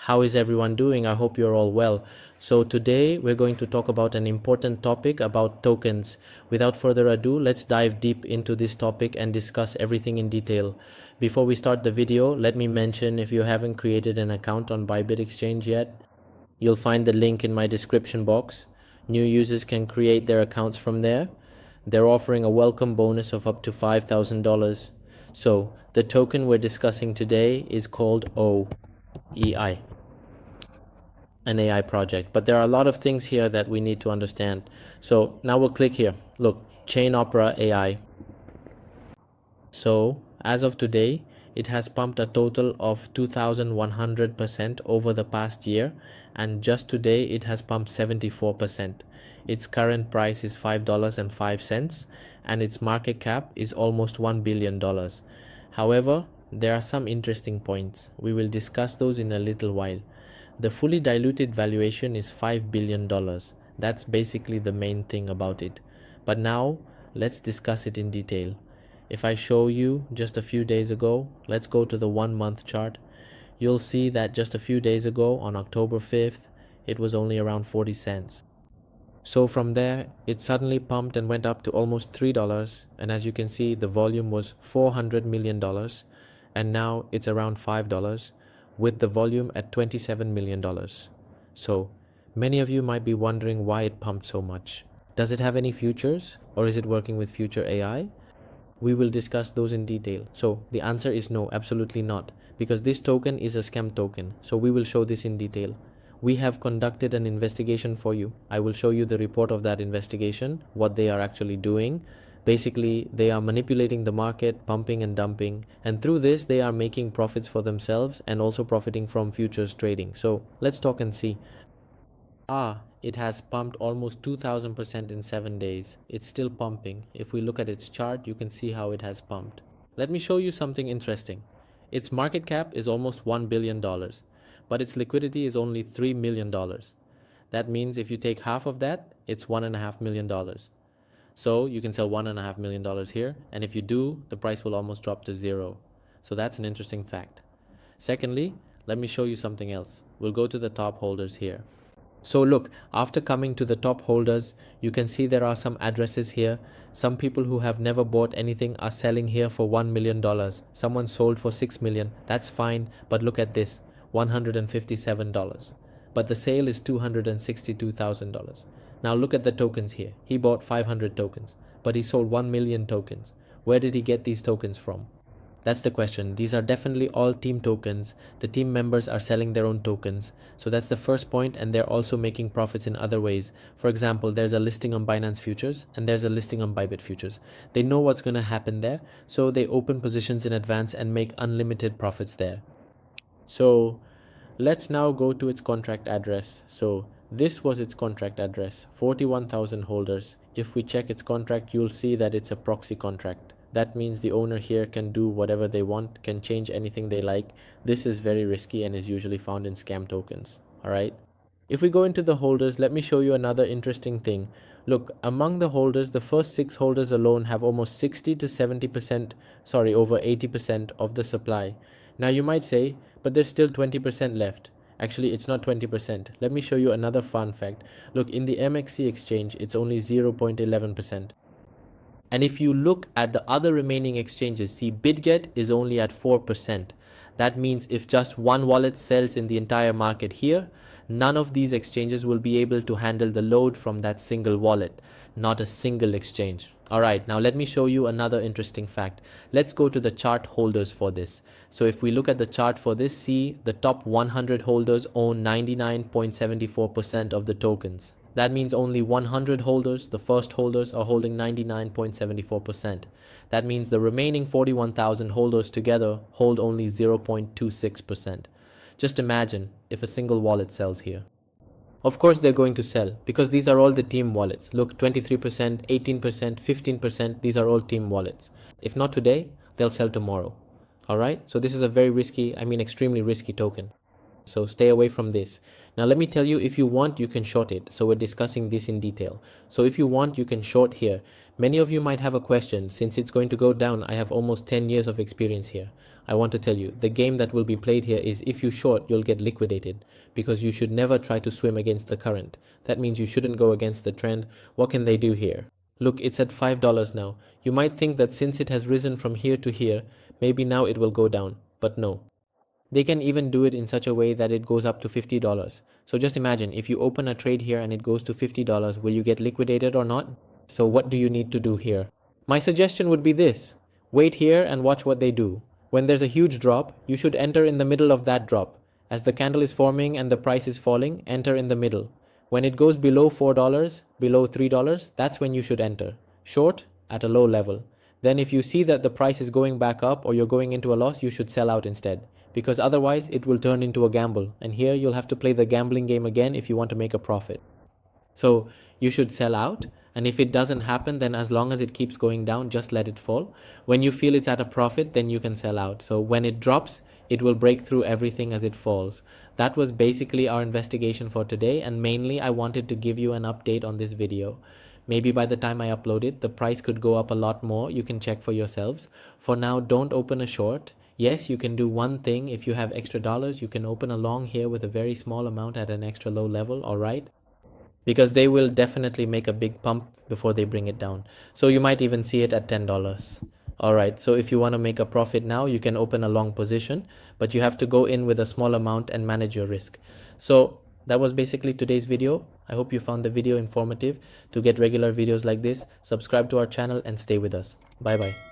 How is everyone doing? I hope you're all well. So today we're going to talk about an important topic about tokens. Without further ado, let's dive deep into this topic and discuss everything in detail. Before we start the video, let me mention if you haven't created an account on Bybit Exchange yet, you'll find the link in my description box. New users can create their accounts from there. They're offering a welcome bonus of up to $5,000. So the token we're discussing today is called OEI, an AI project. But there are a lot of things here that we need to understand. So now we'll click here. Look, Chain Opera AI. So as of today, it has pumped a total of 2,100% over the past year, and just today it has pumped 74%. Its current price is $5.05, and its market cap is almost $1 billion. However, there are some interesting points. We will discuss those in a little while. The fully diluted valuation is $5 billion. That's basically the main thing about it. But now, let's discuss it in detail. If I show you just a few days ago, let's go to the 1 month chart. You'll see that just a few days ago, on October 5th, it was only around 40 cents. So from there, it suddenly pumped and went up to almost $3. And as you can see, the volume was $400 million. And now it's around $5, with the volume at $27 million. So many of you might be wondering why it pumped so much. Does it have any futures, or is it working with future AI? We will discuss those in detail. So the answer is no, absolutely not, because this token is a scam token. So we will show this in detail. We have conducted an investigation for you. I will show you the report of that investigation, what they are actually doing. Basically, they are manipulating the market, pumping and dumping, and through this they are making profits for themselves and also profiting from futures trading. So let's talk and see. It has pumped almost 2000% in 7 days. It's still pumping. If we look at its chart, you can see how it has pumped. Let me show you something interesting. Its market cap is almost $1 billion, but its liquidity is only $3 million. That means if you take half of that, it's $1.5 million. So you can sell $1.5 million here, and if you do, the price will almost drop to zero. So that's an interesting fact. Secondly, let me show you something else. We'll go to the top holders here. So look, after coming to the top holders, you can see there are some addresses here. Some people who have never bought anything are selling here for $1 million. Someone sold for $6 million. That's fine, but look at this, $157. But the sale is $262,000. Now look at the tokens here. He bought 500 tokens, but he sold 1 million tokens. Where did he get these tokens from? That's the question. These are definitely all team tokens. The team members are selling their own tokens. So that's the first point, and they're also making profits in other ways. For example, there's a listing on Binance Futures and there's a listing on Bybit Futures. They know what's going to happen there, so they open positions in advance and make unlimited profits there. So let's now go to its contract address. So this was its contract address, 41,000 holders. If we check its contract, you'll see that it's a proxy contract. That means the owner here can do whatever they want, can change anything they like. This is very risky and is usually found in scam tokens. Alright. If we go into the holders, let me show you another interesting thing. Look, among the holders, the first 6 holders alone have almost 60 to 70%, over 80% of the supply. Now you might say, but there's still 20% left. Actually, it's not 20%. Let me show you another fun fact. Look, in the MXC exchange, it's only 0.11%. And if you look at the other remaining exchanges, see, BitGet is only at 4%. That means if just one wallet sells in the entire market here, none of these exchanges will be able to handle the load from that single wallet. Not a single exchange. Alright, now let me show you another interesting fact. Let's go to the chart holders for this. So if we look at the chart for this, see, the top 100 holders own 99.74% of the tokens. That means only 100 holders, the first holders, are holding 99.74%. That means the remaining 41,000 holders together hold only 0.26%. Just imagine if a single wallet sells here. Of course they're going to sell, because these are all the team wallets. Look, 23%, 18%, 15%, these are all team wallets. If not today, they'll sell tomorrow. Alright, so this is a very risky, extremely risky token. So stay away from this. Now let me tell you, if you want, you can short it. So we're discussing this in detail. So if you want, you can short here. Many of you might have a question. Since it's going to go down, I have almost 10 years of experience here. I want to tell you, the game that will be played here is if you short, you'll get liquidated, because you should never try to swim against the current. That means you shouldn't go against the trend. What can they do here? Look, it's at $5 now. You might think that since it has risen from here to here, maybe now it will go down, but no. They can even do it in such a way that it goes up to $50. So just imagine, if you open a trade here and it goes to $50, will you get liquidated or not? So what do you need to do here? My suggestion would be this. Wait here and watch what they do. When there's a huge drop, you should enter in the middle of that drop. As the candle is forming and the price is falling, enter in the middle. When it goes below $4, below $3, that's when you should enter. Short at a low level. Then if you see that the price is going back up or you're going into a loss, you should sell out instead. Because otherwise it will turn into a gamble. And here you'll have to play the gambling game again if you want to make a profit. So you should sell out. And if it doesn't happen, then as long as it keeps going down, just let it fall. When you feel it's at a profit, then you can sell out. So when it drops, it will break through everything as it falls. That was basically our investigation for today. And mainly I wanted to give you an update on this video. Maybe by the time I upload it, the price could go up a lot more. You can check for yourselves. For now, don't open a short. Yes, you can do one thing. If you have extra dollars, you can open a long here with a very small amount at an extra low level, all right? Because they will definitely make a big pump before they bring it down. So you might even see it at $10. All right, so if you want to make a profit now, you can open a long position, but you have to go in with a small amount and manage your risk. So that was basically today's video. I hope you found the video informative. To get regular videos like this, subscribe to our channel and stay with us. Bye bye.